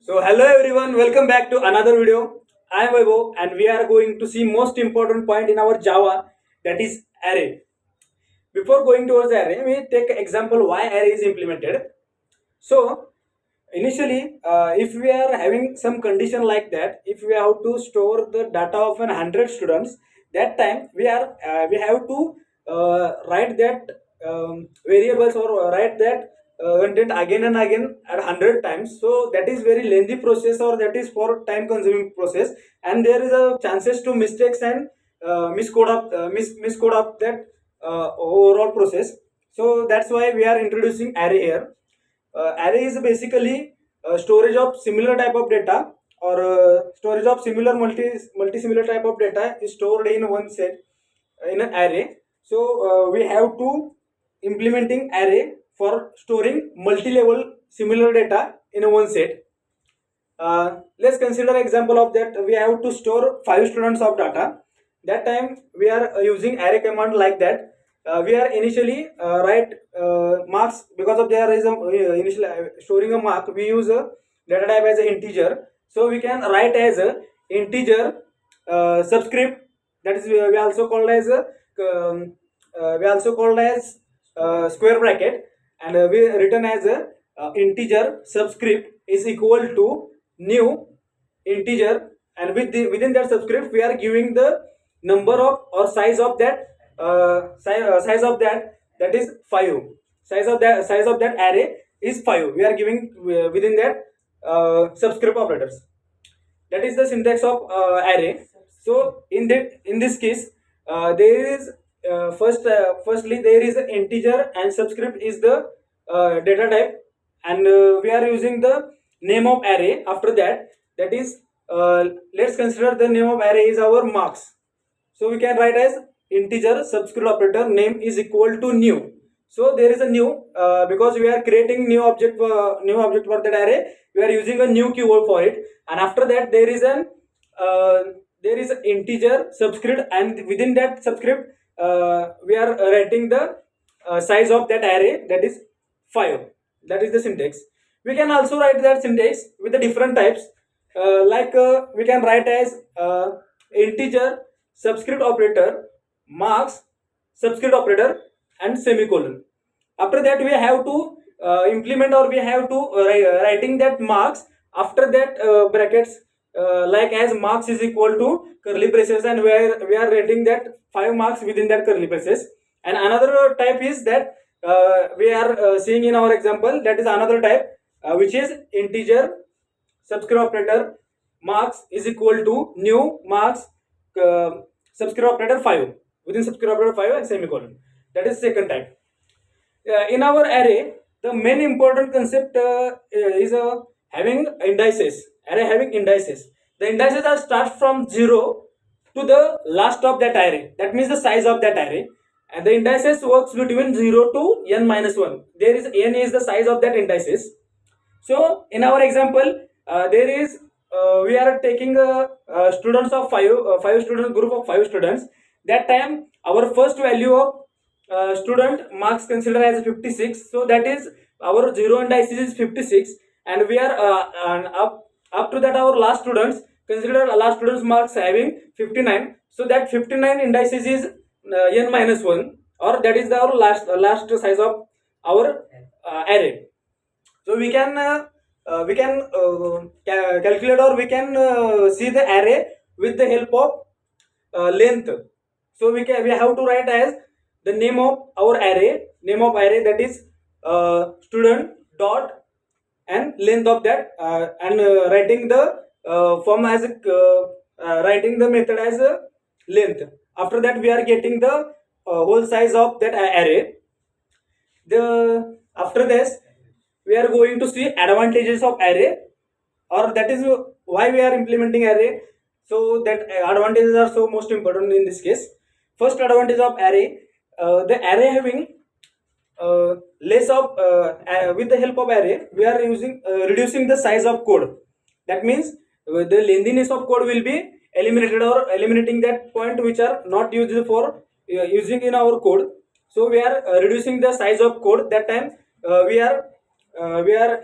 So hello everyone, welcome back to another video. I am Vaibhav and we are going to see most important point in our Java, that is array. Before going towards the array, we take example why array is implemented. So initially, if we are having some condition like that, if we have to store the data of 100 students, that time we have to write that variables or write that content again and again at 100 times. So that is very lengthy process, or that is for time consuming process, and there is a chances to mistakes and miscode up that overall process. So that's why we are introducing array here. Array is basically storage of similar type of data, or storage of similar multi similar type of data is stored in one set in an array. So we have to implementing array for storing multi-level similar data in a one set. Let's consider example of that. We have to store 5 students of data. That time we are using array command like that. We are initially write marks, because of there is a initial storing a mark. We use a data type as an integer, so we can write as a integer subscript. That is we also called as a we also called as square bracket, and we written as a integer subscript is equal to new integer, and within that subscript we are giving the number of or size of that size of that is 5. Size of that array is 5. We are giving within that subscript operators. That is the syntax of array. So in this case, there is firstly there is an integer and subscript is the data type, and we are using the name of array after that. That is, let's consider the name of array is our marks. So we can write as integer subscript operator name is equal to new. So there is a new, because we are creating new object for that array. We are using a new keyword for it, and after that there is an integer subscript, and within that subscript we are writing the size of that array, that is 5. That is the syntax. We can also write that syntax with the different types, we can write as integer subscript operator marks subscript operator and semicolon. After that we have to implement, or we have to writing that marks after that brackets, like as marks is equal to curly braces, and we are writing that 5 marks within that curly braces. And another type is that we are seeing in our example, that is another type, which is integer subscript operator marks is equal to new marks uh, subscript operator 5, within subscript operator 5 and semicolon. That is second type. In our array, the main important concept is having indices. Array having indices. The indices are start from 0 to the last of that array. That means the size of that array. And the indices works between 0 to n minus 1. There is n is the size of that indices. So in our example, there is we are taking students of 5 students, group of 5 students. That time our first value of student marks considered as 56. So that is our 0 indices is 56, and we are and up to that our last students consider last students marks having 59. So that 59 indices is n minus 1, or that is our last size of our array. So we can calculate, or we can see the array with the help of length. So we have to write as the name of our array, that is student dot and length of that, and writing the form as writing the method as length. After that we are getting the whole size of that array. The after this we are going to see advantages of array, or that is why we are implementing array. So that advantages are so most important in this case. First advantage of array, the array having less of with the help of array we are using reducing the size of code. That means the lengthiness of code will be eliminated, or eliminating that point which are not used for using in our code. So we are reducing the size of code. That time we are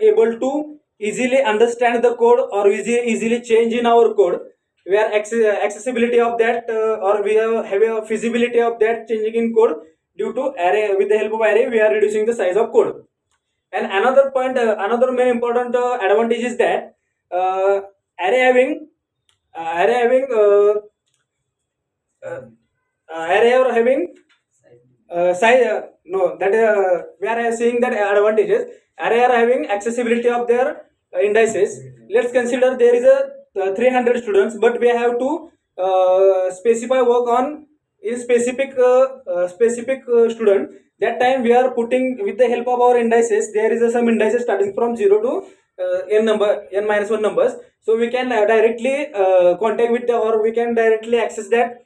able to easily understand the code or easily change in our code. We are accessibility of that or we have a feasibility of that changing in code due to array. With the help of array, we are reducing the size of code. And another point, another main important advantage is that array having array having array or having size. No, that we are seeing that advantages. Array are having accessibility of their indices. Let's consider there is a 300 students, but we have to specify work on in specific student. That time we are putting with the help of our indices. There is some indices starting from 0 to n minus 1 numbers. So we can directly contact with or we can directly access that.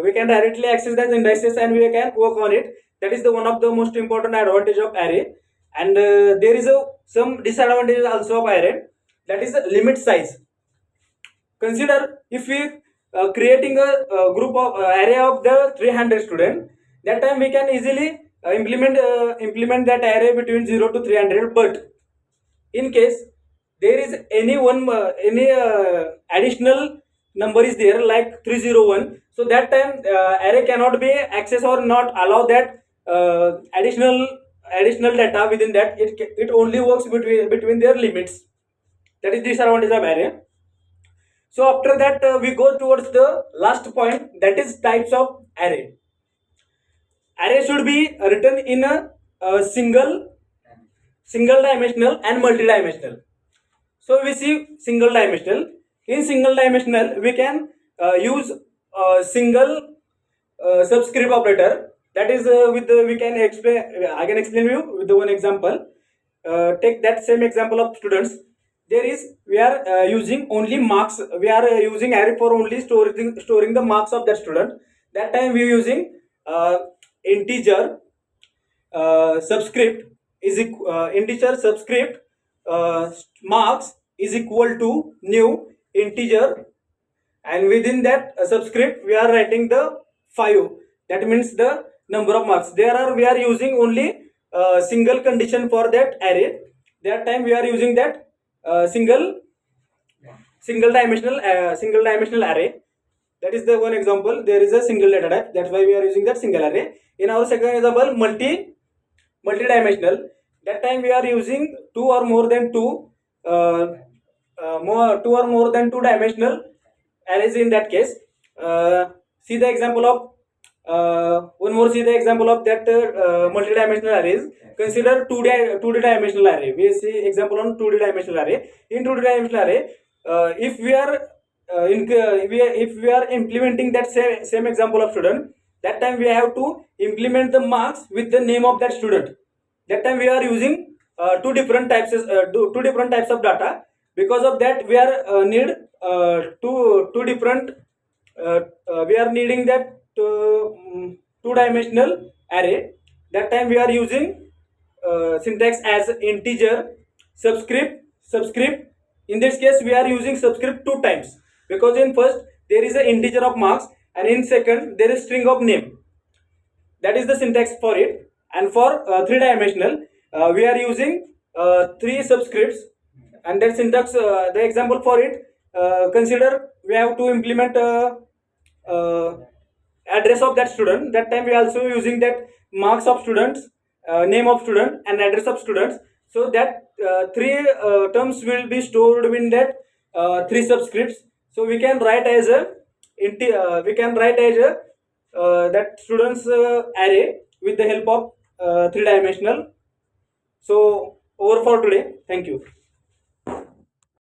We can directly access that indices and we can work on it. That is the one of the most important advantage of array. And there is some disadvantages also of array. That is the limit size. Consider if we creating a group of array of the 300 student, that time we can easily implement that array between 0 to 300. But in case there is any additional number is there like 301, so that time array cannot be accessed or not allow that additional data within that. It only works between their limits. That is disadvantage of array. So after that we go towards the last point, that is types of array. Array should be written in a single dimensional and multi-dimensional. So we see single dimensional. In single dimensional, we can use single subscript operator. That is with we can explain. I can explain you with the one example. Take that same example of students. There is we are using only marks. We are using array for only storing the marks of that student. That time we are using integer subscript is integer subscript marks is equal to new integer, and within that subscript we are writing the 5. That means the number of marks. We are using only single condition for that array. That time we are using that single dimensional array. That is the one example. There is a single data type. That's why we are using that single array. In our second example, multi-dimensional. That time we are using two or more than two dimensional arrays. In that case, see the example of see the example of that multi-dimensional arrays. Consider 2D dimensional array. We see example on 2D dimensional array. In 2D dimensional array, if we are implementing that same example of student, that time we have to implement the marks with the name of that student. That time we are using two different types of data. Because of that, we are need two different. We are needing that two-dimensional array. That time we are using syntax as integer subscript. In this case, we are using subscript 2 times, because in first there is an integer of marks and in second there is string of name. That is the syntax for it. And for 3-dimensional, we are using 3 subscripts, and that syntax, the example for it, consider we have to implement address of that student. That time we are also using that marks of students, name of student and address of students. So that 3 terms will be stored in that 3 subscripts. So we can write as a that students array with the help of 3-dimensional. So over for today. Thank you.